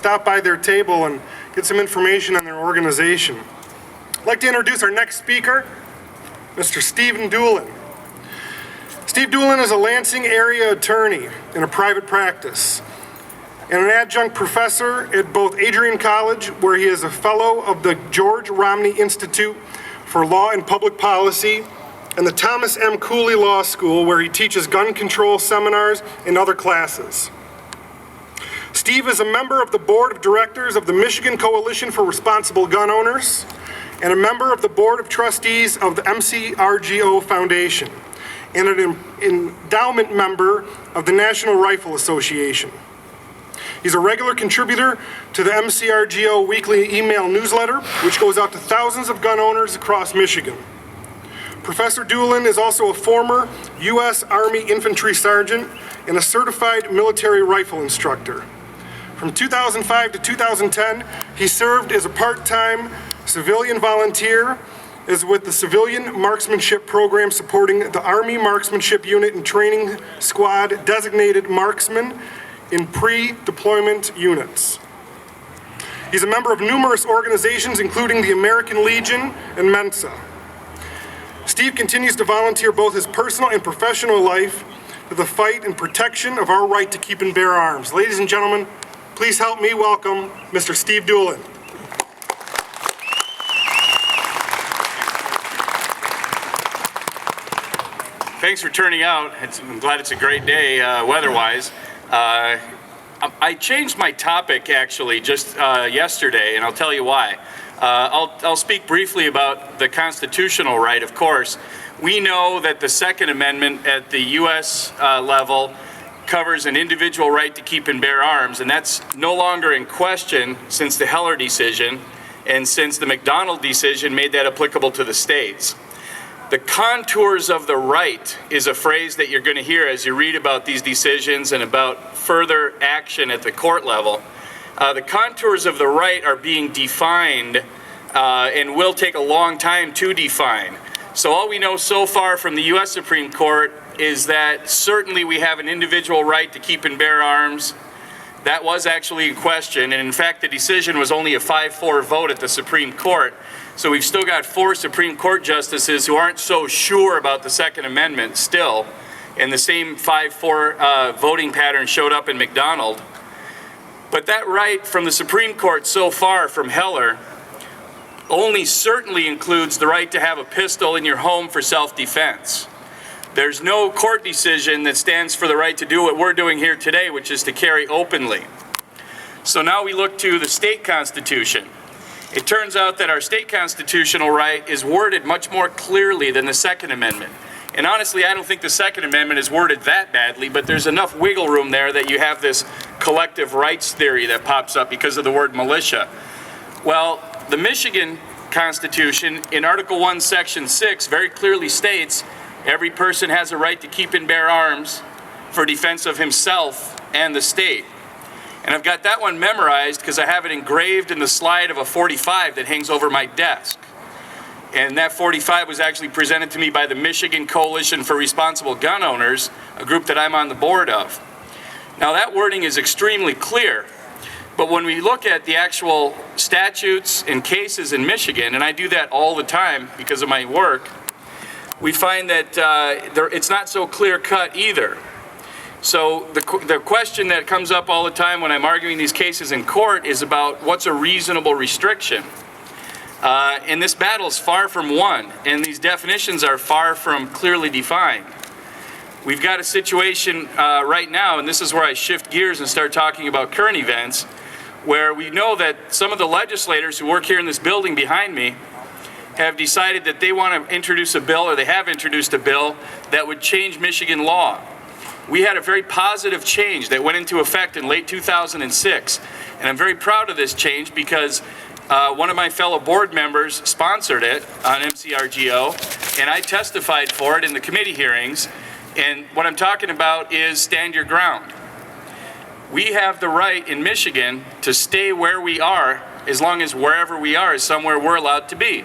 Stop by their table and get some information on their organization. I'd like to introduce our next speaker, Mr. Stephen Doolin. Steve Doolin is a Lansing area attorney in a private practice and an adjunct professor at both Adrian College, where he is a fellow of the George Romney Institute for Law and Public Policy, and the Thomas M. Cooley Law School, where he teaches gun control seminars and other classes. Steve is a member of the Board of Directors of the Michigan Coalition for Responsible Gun Owners and a member of the Board of Trustees of the MCRGO Foundation and an endowment member of the National Rifle Association. He's a regular contributor to the MCRGO weekly email newsletter, which goes out to thousands of gun owners across Michigan. Professor Doolin is also a former U.S. Army infantry sergeant and a certified military rifle instructor. From 2005 to 2010, he served as a part-time civilian volunteer as with the Civilian Marksmanship Program supporting the Army Marksmanship Unit and Training Squad designated marksmen in pre-deployment units. He's a member of numerous organizations, including the American Legion and Mensa. Steve continues to volunteer both his personal and professional life to the fight and protection of our right to keep and bear arms. Ladies and gentlemen, please help me welcome Mr. Steve Doolin. Thanks for turning out. I'm glad it's a great day weather-wise. I changed my topic actually just yesterday, and I'll tell you why. I'll speak briefly about the constitutional right, of course. We know that the Second Amendment at the U.S. level covers an individual right to keep and bear arms, and that's no longer in question since the Heller decision and since the McDonald decision made that applicable to the states. The contours of the right is a phrase that you're going to hear as you read about these decisions and about further action at the court level. The contours of the right are being defined and will take a long time to define. So all we know so far from the U.S. Supreme Court is that certainly we have an individual right to keep and bear arms. That was actually in question, and in fact the decision was only a 5-4 vote at the Supreme Court. So we've still got 4 Supreme Court justices who aren't so sure about the Second Amendment still, and the same 5-4 voting pattern showed up in McDonald. But that right from the Supreme Court so far from Heller only certainly includes the right to have a pistol in your home for self-defense. There's no court decision that stands for the right to do what we're doing here today, which is to carry openly. So now we look to the state constitution. It turns out that our state constitutional right is worded much more clearly than the Second Amendment. And honestly, I don't think the Second Amendment is worded that badly, but there's enough wiggle room there that you have this collective rights theory that pops up because of the word militia. Well, the Michigan Constitution in Article 1, Section 6 very clearly states every person has a right to keep and bear arms for defense of himself and the state. And I've got that one memorized because I have it engraved in the slide of a 45 that hangs over my desk. And that 45 was actually presented to me by the Michigan Coalition for Responsible Gun Owners, a group that I'm on the board of. Now that wording is extremely clear, but when we look at the actual statutes and cases in Michigan, and I do that all the time because of my work, we find that it's not so clear-cut either. So the question that comes up all the time when I'm arguing these cases in court is about what's a reasonable restriction. And this battle is far from won, and these definitions are far from clearly defined. We've got a situation right now, and this is where I shift gears and start talking about current events, where we know that some of the legislators who work here in this building behind me have decided that they want to introduce a bill, or they have introduced a bill, that would change Michigan law. We had a very positive change that went into effect in late 2006, and I'm very proud of this change because one of my fellow board members sponsored it on MCRGO, and I testified for it in the committee hearings, and what I'm talking about is stand your ground. We have the right in Michigan to stay where we are as long as wherever we are is somewhere we're allowed to be.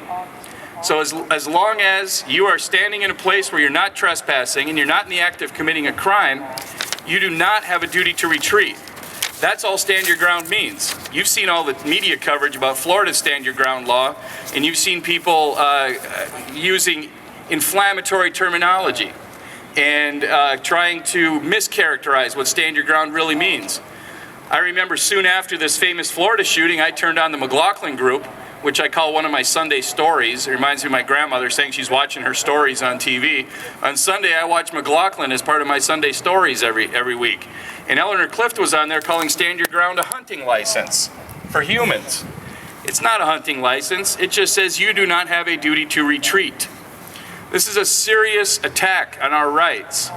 So as long as you are standing in a place where you're not trespassing and you're not in the act of committing a crime, you do not have a duty to retreat. That's all stand your ground means. You've seen all the media coverage about Florida's stand your ground law, and you've seen people using inflammatory terminology and trying to mischaracterize what stand your ground really means. I remember soon after this famous Florida shooting, I turned on the McLaughlin group, which I call one of my Sunday stories. It reminds me of my grandmother saying she's watching her stories on TV. On Sunday, I watch McLaughlin as part of my Sunday stories every week. And Eleanor Clift was on there calling Stand Your Ground a hunting license for humans. It's not a hunting license. It just says you do not have a duty to retreat. This is a serious attack on our rights.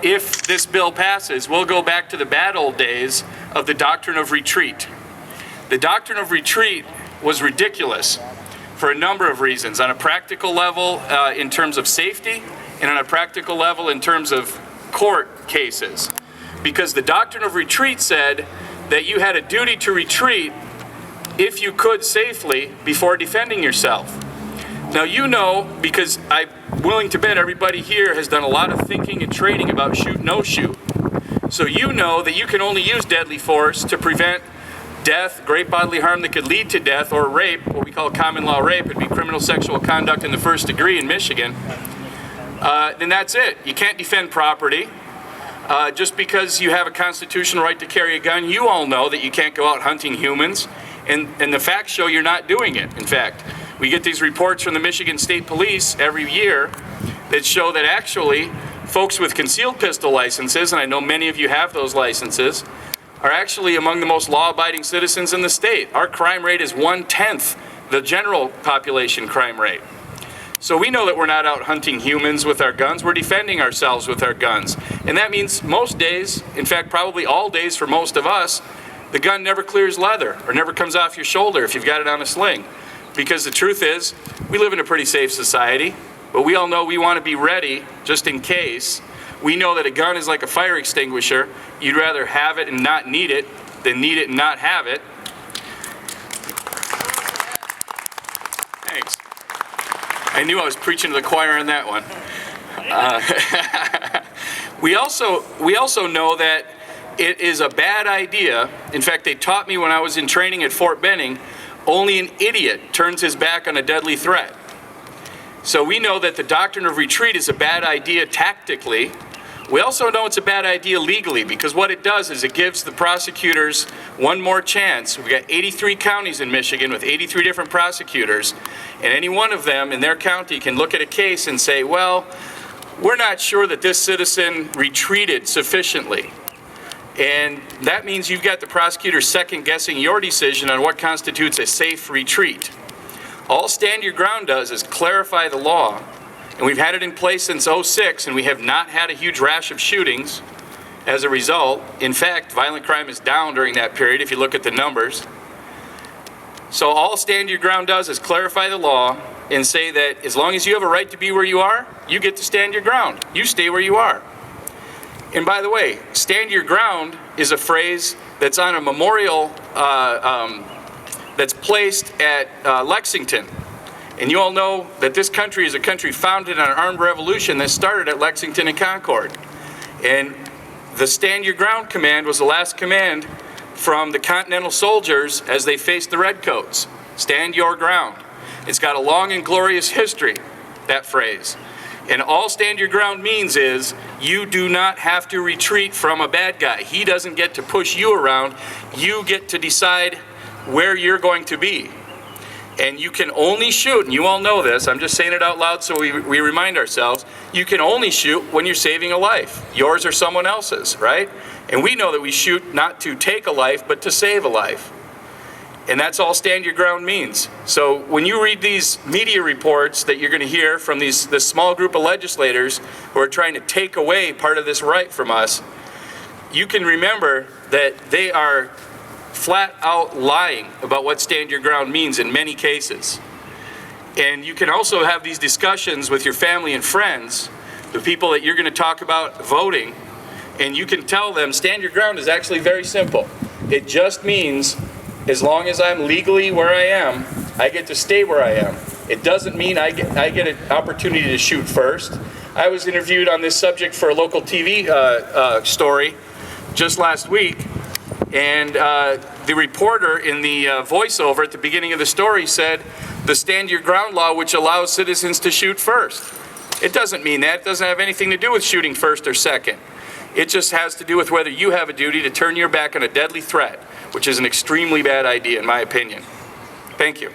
If this bill passes, we'll go back to the bad old days of the doctrine of retreat. The doctrine of retreat was ridiculous for a number of reasons. On a practical level, in terms of safety, and on a practical level in terms of court cases. Because the doctrine of retreat said that you had a duty to retreat if you could safely before defending yourself. Now you know, because I'm willing to bet everybody here has done a lot of thinking and training about shoot, no shoot. So you know that you can only use deadly force to prevent death, great bodily harm that could lead to death, or rape, what we call common law rape. It'd be criminal sexual conduct in the first degree in Michigan. Then that's it. You can't defend property. Just because you have a constitutional right to carry a gun, you all know that you can't go out hunting humans. And the facts show you're not doing it, in fact. We get these reports from the Michigan State Police every year that show that actually folks with concealed pistol licenses, and I know many of you have those licenses, are actually among the most law-abiding citizens in the state. Our crime rate is 1/10 the general population crime rate. So we know that we're not out hunting humans with our guns, we're defending ourselves with our guns. And that means most days, in fact probably all days for most of us, the gun never clears leather or never comes off your shoulder if you've got it on a sling. Because the truth is, we live in a pretty safe society, but we all know we want to be ready just in case. We know that a gun is like a fire extinguisher. You'd rather have it and not need it than need it and not have it. Thanks. I knew I was preaching to the choir on that one. We also know that it is a bad idea. In fact, they taught me when I was in training at Fort Benning, only an idiot turns his back on a deadly threat. So we know that the doctrine of retreat is a bad idea tactically. We also know it's a bad idea legally, because what it does is it gives the prosecutors one more chance. We've got 83 counties in Michigan with 83 different prosecutors, and any one of them in their county can look at a case and say, well, we're not sure that this citizen retreated sufficiently. And that means you've got the prosecutor second-guessing your decision on what constitutes a safe retreat. All Stand Your Ground does is clarify the law, and we've had it in place since '06, and we have not had a huge rash of shootings as a result. In fact, violent crime is down during that period if you look at the numbers. So all Stand Your Ground does is clarify the law and say that as long as you have a right to be where you are, you get to stand your ground. You stay where you are. And by the way, stand your ground is a phrase that's on a memorial that's placed at Lexington. And you all know that this country is a country founded on an armed revolution that started at Lexington and Concord. And the Stand Your Ground command was the last command from the Continental soldiers as they faced the Redcoats. Stand your ground. It's got a long and glorious history, that phrase. And all Stand Your Ground means is you do not have to retreat from a bad guy. He doesn't get to push you around. You get to decide where you're going to be. And you can only shoot, and you all know this, I'm just saying it out loud so we remind ourselves, you can only shoot when you're saving a life, yours or someone else's, right? And we know that we shoot not to take a life, but to save a life. And that's all Stand Your Ground means. So when you read these media reports that you're going to hear from this small group of legislators who are trying to take away part of this right from us, you can remember that they are flat out lying about what Stand Your Ground means in many cases. And you can also have these discussions with your family and friends, the people that you're going to talk about voting, and you can tell them Stand Your Ground is actually very simple. It just means as long as I'm legally where I am, I get to stay where I am. It doesn't mean I get an opportunity to shoot first. I was interviewed on this subject for a local TV story just last week, And the reporter in the voiceover at the beginning of the story said, the stand your ground law, which allows citizens to shoot first. It doesn't mean that. It doesn't have anything to do with shooting first or second. It just has to do with whether you have a duty to turn your back on a deadly threat, which is an extremely bad idea in my opinion. Thank you.